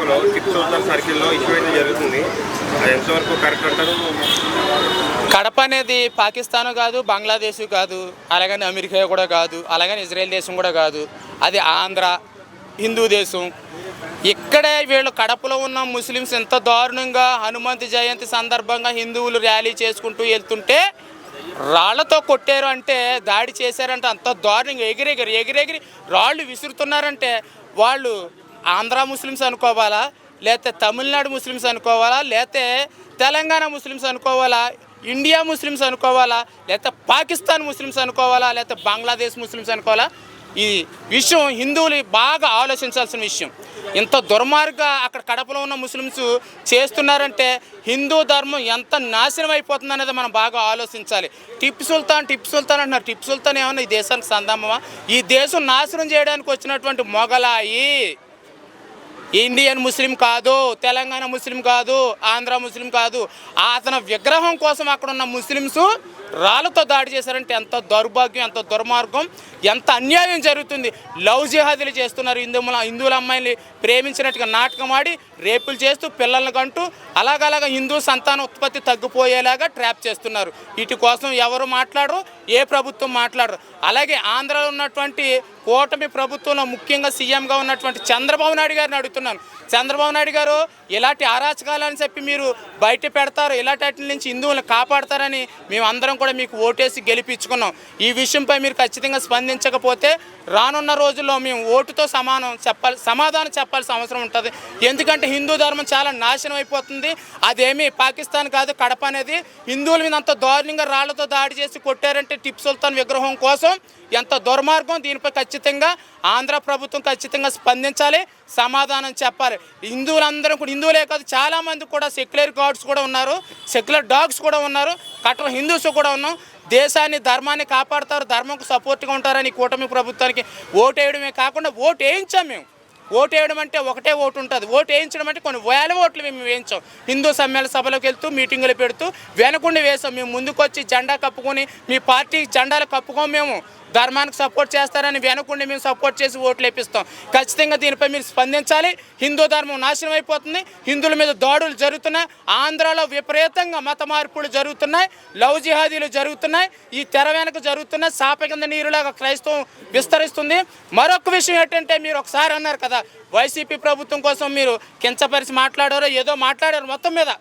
కడపలో టిప్పు సుల్తాన్ సర్కిల్లో ఇష్యూ అయితే జరుగుతుంది. అది ఎంతవరకు కరెక్ట్ అంటారు? కడప అనేది పాకిస్తాన్ కాదు, బంగ్లాదేశ్ కాదు, అలాగని అమెరికా కూడా కాదు, అలాగని ఇజ్రాయెల్ దేశం కూడా కాదు. అది ఆంధ్ర హిందూ దేశం. ఇక్కడే వీళ్ళు కడపలో ఉన్న ముస్లిమ్స్ ఎంత దారుణంగా హనుమంత్ జయంతి సందర్భంగా హిందువులు ర్యాలీ చేసుకుంటూ వెళ్తుంటే రాళ్లతో కొట్టారు అంటే, దాడి చేశారంటే అంత దారుణంగా ఎగిరెగిరి రాళ్ళు విసురుతున్నారంటే వాళ్ళు ఆంధ్ర ముస్లిమ్స్ అనుకోవాలా, లేకపోతే తమిళనాడు ముస్లిమ్స్ అనుకోవాలా, లేకపోతే తెలంగాణ ముస్లిమ్స్ అనుకోవాలా, ఇండియా ముస్లిమ్స్ అనుకోవాలా, లేకపోతే పాకిస్తాన్ ముస్లిమ్స్ అనుకోవాలా, లేకపోతే బంగ్లాదేశ్ ముస్లిమ్స్ అనుకోవాలా? ఈ విషయం హిందువులు బాగా ఆలోచించాల్సిన విషయం. ఇంత దుర్మార్గంగా అక్కడ కడపలో ఉన్న ముస్లిమ్స్ చేస్తున్నారంటే హిందూ ధర్మం ఎంత నాశనం అయిపోతుంది అనేది మనం బాగా ఆలోచించాలి. టిప్పు సుల్తాన్ అంటున్నారు. టిప్పు సుల్తాన్ ఏమన్నా ఈ దేశానికి సందర్భమా? ఈ దేశం నాశనం చేయడానికి వచ్చినటువంటి మొగలాయి. ఇండియన్ ముస్లిం కాదు, తెలంగాణ ముస్లిం కాదు, ఆంధ్ర ముస్లిం కాదు. అతని విగ్రహం కోసం అక్కడ ఉన్న ముస్లిమ్స్ రాళ్ళతో దాడి చేశారంటే ఎంత దౌర్భాగ్యం, ఎంత దుర్మార్గం, ఎంత అన్యాయం జరుగుతుంది. లవ్ జిహాదీలు చేస్తున్నారు. హిందువుల అమ్మాయిని ప్రేమించినట్టుగా నాటకం ఆడి రేపులు చేస్తూ పిల్లల్ని కంటూ అలాగలాగా హిందూ సంతాన ఉత్పత్తి తగ్గిపోయేలాగా ట్రాప్ చేస్తున్నారు. వీటి కోసం ఎవరు మాట్లాడరు, ఏ ప్రభుత్వం మాట్లాడరు. అలాగే ఆంధ్రాలో ఉన్నటువంటి కూటమి ప్రభుత్వంలో ముఖ్యంగా సీఎంగా ఉన్నటువంటి చంద్రబాబు నాయుడు గారిని అడుగుతున్నాను. చంద్రబాబు నాయుడు గారు ఇలాంటి అరాచకాలని చెప్పి మీరు బయట పెడతారు, ఇలాంటి వాటి నుంచి హిందువులను కాపాడతారని మేము అందరం కూడా మీకు ఓటేసి గెలిపించుకున్నాం. ఈ విషయంపై మీరు ఖచ్చితంగా స్పందించకపోతే రానున్న రోజుల్లో మేము ఓటుతో సమాధానం చెప్పాల్సిన అవసరం ఉంటుంది. ఎందుకంటే హిందూ ధర్మం చాలా నాశనం అయిపోతుంది. అదేమీ పాకిస్తాన్ కాదు. కడప అనేది హిందువుల మీద అంత దారుణంగా రాళ్లతో దాడి చేసి కొట్టారంటే టిప్పు సుల్తాన్ విగ్రహం కోసం ఎంత దుర్మార్గం. దీనిపై ఖచ్చితంగా ఆంధ్ర ప్రభుత్వం ఖచ్చితంగా స్పందించాలి, సమాధానం చెప్పాలి. హిందువులందరూ కూడా, హిందువులే కాదు చాలామంది కూడా సెక్యులర్ గాడ్స్ కూడా ఉన్నారు, సెక్యులర్ డాగ్స్ కూడా ఉన్నారు, కట్టర్ హిందూస్ కూడా ఉన్నాం. దేశాన్ని ధర్మాన్ని కాపాడతారు, ధర్మంకు సపోర్ట్గా ఉంటారని కూటమి ప్రభుత్వానికి ఓటు వేయడమే కాకుండా ఓటు వేయించాం మేము. ఓటు వేయడం అంటే ఒకటే ఓటు ఉంటుంది, ఓటు వేయించడం అంటే కొన్ని వేల ఓట్లు మేము వేయించాం. హిందూ సమ్మేళన సభలకు వెళ్తూ మీటింగులు పెడుతూ వెనకుండి వేసాం. మేము ముందుకొచ్చి జెండా కప్పుకొని మీ పార్టీ జెండాలు కప్పుకోం, మేము ధర్మానికి సపోర్ట్ చేస్తారని వెనకుండి మేము సపోర్ట్ చేసి ఓట్లు వేపిస్తాం. ఖచ్చితంగా దీనిపై మీరు స్పందించాలి. హిందూ ధర్మం నాశనం అయిపోతుంది, హిందువుల మీద దాడులు జరుగుతున్నాయి, ఆంధ్రాలో విపరీతంగా మత మార్పులు జరుగుతున్నాయి, లవ్ జిహాదీలు జరుగుతున్నాయి, ఈ తెర వెనక జరుగుతున్నాయి, సాప కింద నీరులాగా క్రైస్తవం విస్తరిస్తుంది. మరొక విషయం ఏంటంటే, మీరు ఒకసారి అన్నారు కదా వైసీపీ ప్రభుత్వం కోసం మీరు కించపరిచి మాట్లాడారో ఏదో మాట్లాడారు మొత్తం మీద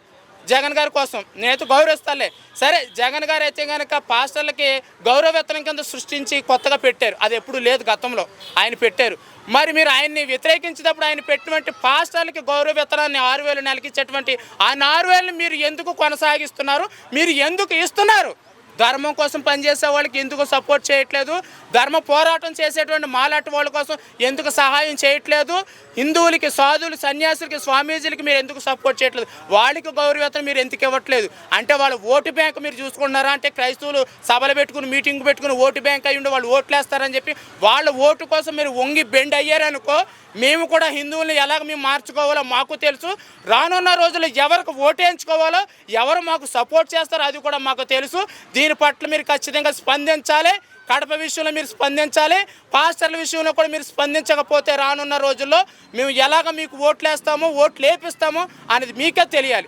జగన్ గారి కోసం. నేనైతే గౌరవిస్తాలే. సరే, జగన్ గారు అయితే కనుక పాస్టర్లకి గౌరవవేతనం కింద సృష్టించి కొత్తగా పెట్టారు. అది ఎప్పుడు లేదు, గతంలో ఆయన పెట్టారు. మరి మీరు ఆయన్ని వ్యతిరేకించినప్పుడు ఆయన పెట్టినటువంటి పాస్టర్లకి గౌరవవేతనాన్ని 6,000 నెలకి ఇచ్చేటువంటి ఆ 4,000 మీరు ఎందుకు కొనసాగిస్తున్నారు? మీరు ఎందుకు ఇస్తున్నారు? ధర్మం కోసం పనిచేసే వాళ్ళకి ఎందుకు సపోర్ట్ చేయట్లేదు? ధర్మ పోరాటం చేసేటువంటి మాలాంటి వాళ్ళ కోసం ఎందుకు సహాయం చేయట్లేదు? హిందువులకి, సాధువులు, సన్యాసులకి, స్వామీజీలకి మీరు ఎందుకు సపోర్ట్ చేయట్లేదు? వాళ్ళకి గౌరవవేతనం మీరు ఎందుకు ఇవ్వట్లేదు? అంటే వాళ్ళ ఓటు బ్యాంక్ మీరు చూసుకుంటున్నారా? అంటే క్రైస్తవులు సభలు పెట్టుకుని మీటింగ్ పెట్టుకుని ఓటు బ్యాంక్ అయ్యి ఉండి వాళ్ళు ఓట్లు వేస్తారని చెప్పి వాళ్ళ ఓటు కోసం మీరు వంగి బెండ్ అయ్యారనుకో, మేము కూడా హిందువుల్ని ఎలాగ మేము మార్చుకోవాలో మాకు తెలుసు. రానున్న రోజుల్లో ఎవరికి ఓటేయించుకోవాలో, ఎవరు మాకు సపోర్ట్ చేస్తారో అది కూడా మాకు తెలుసు. దీని పట్ల మీరు ఖచ్చితంగా స్పందించాలి. కడప విషయంలో మీరు స్పందించాలి. పాస్టర్ల విషయంలో కూడా మీరు స్పందించకపోతే రానున్న రోజుల్లో మేము ఎలాగ మీకు ఓట్లు వేస్తామో, ఓట్లు వేపిస్తామో అనేది మీకే తెలియాలి.